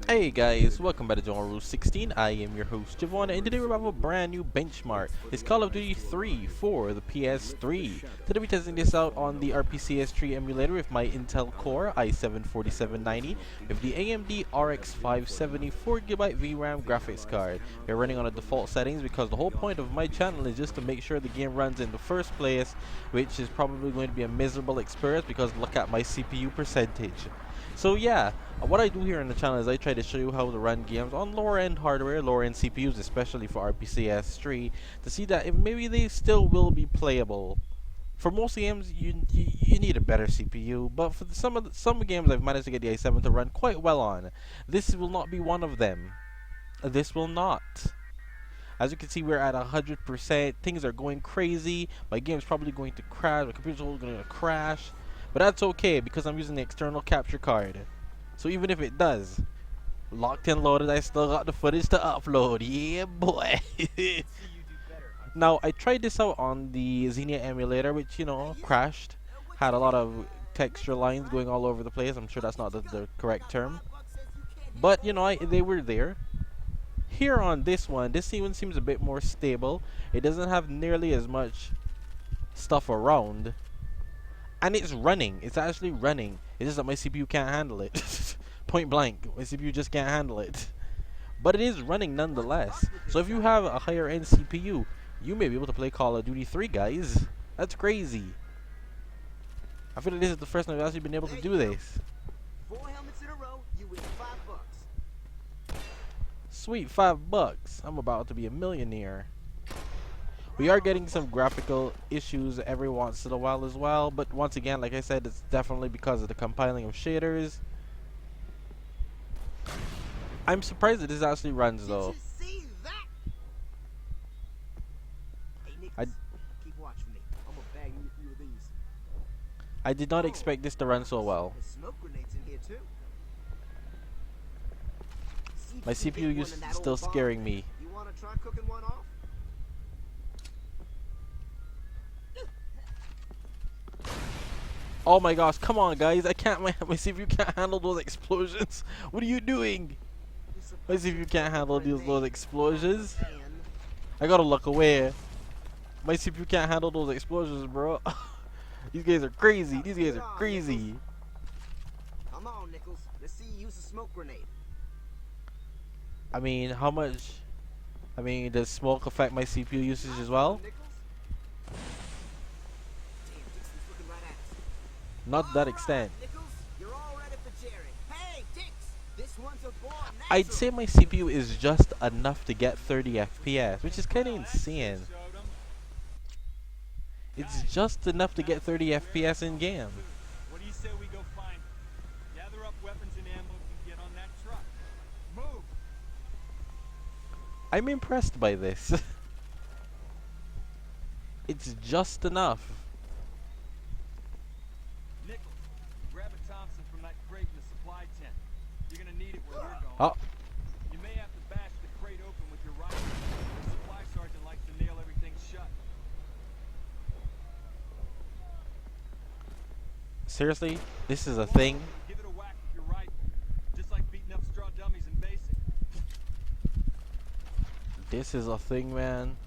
Hey guys, welcome back to John Rule 16. I am your host Javon, and today we have a brand new benchmark. It's Call of Duty 3 for the PS3. Today we're testing this out on the RPCS3 emulator with my Intel Core i7-4790 with the AMD RX-570 4GB VRAM graphics card. We're running on the default settings because the whole point of my channel is just to make sure the game runs in the first place, which is probably going to be a miserable experience because look at my CPU percentage. So yeah, what I do here on the channel is I try to show you how to run games on lower end hardware, lower end CPUs, especially for RPCS3, to see that if maybe they still will be playable. For most games, you need a better CPU, but for some games I've managed to get the i7 to run quite well on. This will not be one of them. This will not. As you can see, we're at 100%. Things are going crazy. My game's probably going to crash. My computer's going to crash. But that's okay because I'm using the external capture card. So even if it does, locked and loaded, I still got the footage to upload. Yeah, boy. Now, I tried this out on the Xenia emulator, which, you know, crashed. Had a lot of texture lines going all over the place. I'm sure that's not the correct term. But, you know, they were there. Here on this one, this even seems a bit more stable. It doesn't have nearly as much stuff around. And it's running. It's actually running. It's just that my CPU can't handle it. Point blank. My CPU just can't handle it. But it is running nonetheless. So if you have a higher end CPU, you may be able to play Call of Duty 3, guys. That's crazy. I feel like this is the first time I've actually been able to do this. 4 helmets in a row, you win $5. Sweet, $5. I'm about to be a millionaire. We are getting some graphical issues every once in a while as well, but once again, like I said, it's definitely because of the compiling of shaders. I'm surprised that this actually runs though. Did you see that? Hey, Nicholas, keep watching me. I'm gonna bag you a few of these. I did not expect this to run so well. There's smoke grenades in here too. My CPU is still scaring me. You wanna try cooking one off? Oh my gosh, come on guys, I can't, my CPU can't handle those explosions. What are you doing? My CPU can't handle those explosions. I gotta look away. My CPU can't handle those explosions, bro. These guys are crazy, these guys are crazy. Come on, Nichols. Let's see you use a smoke grenade. I mean, how much? I mean, does smoke affect my CPU usage as well? Not to that extent. I'd say my CPU is just enough to get 30 FPS, which is kind of insane. It's just enough to get 30 FPS in game. What do you say we go find him? Gather up weapons and ammo and get on that truck. Move! I'm impressed by this. It's just enough. Grab a Thompson from that crate in the supply tent. You're gonna need it where you're going. Oh. You may have to bash the crate open with your rifle. The supply sergeant likes to nail everything shut. Seriously? This is a thing? Give it a whack with your rifle. Just like beating up straw dummies in basic. This is a thing, man.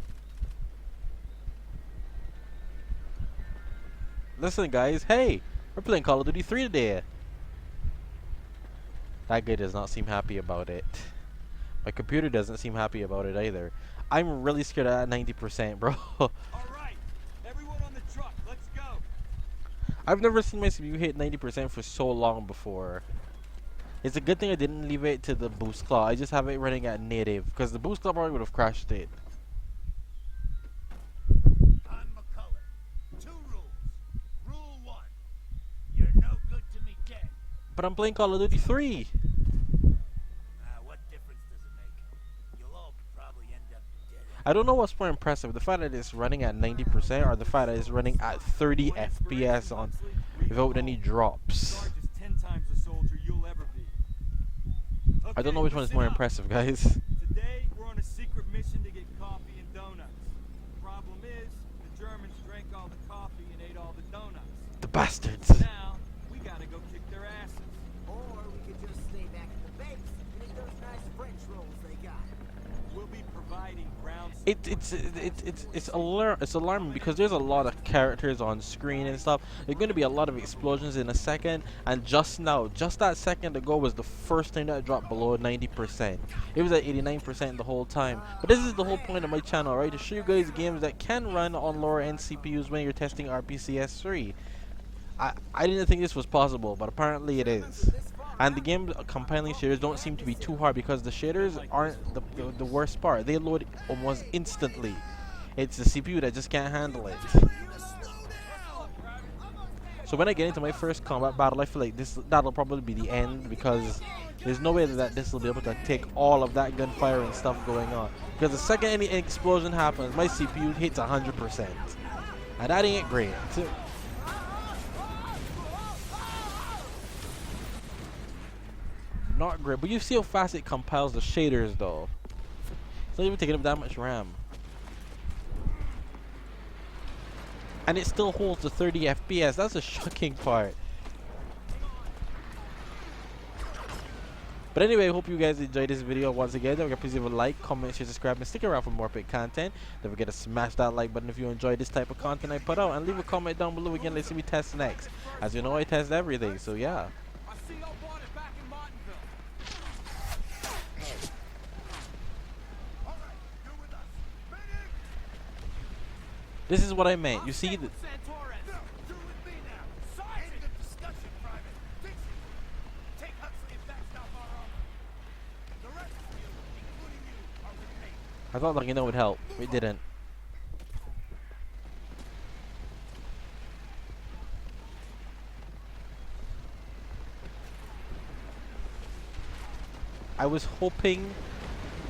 Listen, guys. Hey! We're playing Call of Duty 3 today. That guy does not seem happy about it. My computer doesn't seem happy about it either. I'm really scared at 90%, bro. Alright, everyone on the truck, let's go. I've never seen my CPU hit 90% for so long before. It's a good thing I didn't leave it to the boost claw. I just have it running at native, because the boost claw probably would have crashed it. But I'm playing Call of Duty 3. What difference does it make? You'll all probably end up dead. I don't know what's more impressive, the fact that it's running at 90% or the fact that it's running at 30 FPS on without any drops. I don't know which one is more impressive, guys. Today we're on a secret mission to get coffee and donuts. The problem is the Germans drank all the coffee and ate all the donuts. The bastards. Now we gotta go kick their asses. Or We'll be providing ground It's alarming because there's a lot of characters on screen and stuff. There's going to be a lot of explosions in a second, and just now, just that second ago was the first time that dropped below 90%. It was at 89% the whole time. But this is the whole point of my channel, right? To show you guys games that can run on lower end CPUs when you're testing RPCS3. I didn't think this was possible, but apparently it is. And the game compiling shaders don't seem to be too hard because the shaders aren't the worst part. They load almost instantly. It's the CPU that just can't handle it. So when I get into my first combat battle, I feel like that'll probably be the end, because there's no way that this will be able to take all of that gunfire and stuff going on. Because the second any explosion happens, my CPU hits 100%. And that ain't great. Not great, but you see how fast it compiles the shaders though. It's not even taking up that much RAM. And it still holds the 30 FPS. That's a shocking part. But anyway, I hope you guys enjoyed this video once again. Don't forget, please leave a like, comment, share, subscribe, and stick around for more epic content. Don't forget to smash that like button if you enjoy this type of content I put out, and leave a comment down below again. Let's see me test next. As you know, I test everything, so yeah. I see y'all bought it back in Martinville. This is what I meant. You see, I thought like, would help. It didn't. I was hoping.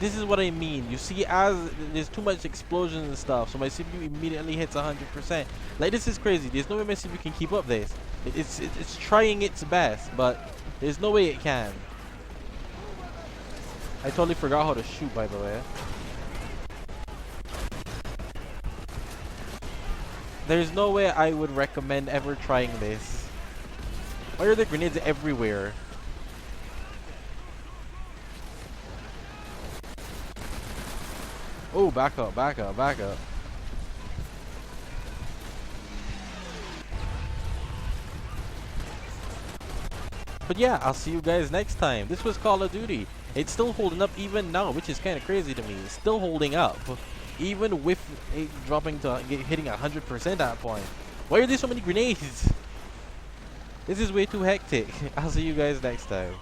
This is what I mean. You see, as there's too much explosions and stuff, so my CPU immediately hits 100%. Like, this is crazy. There's no way my CPU can keep up this. It's trying its best, but there's no way it can. I totally forgot how to shoot, by the way. There's no way I would recommend ever trying this. Why are there grenades everywhere? Oh, back up, back up, back up. But yeah, I'll see you guys next time. This was Call of Duty. It's still holding up even now, which is kind of crazy to me. It's still holding up, even with it dropping to hitting 100% at that point. Why are there so many grenades? This is way too hectic. I'll see you guys next time.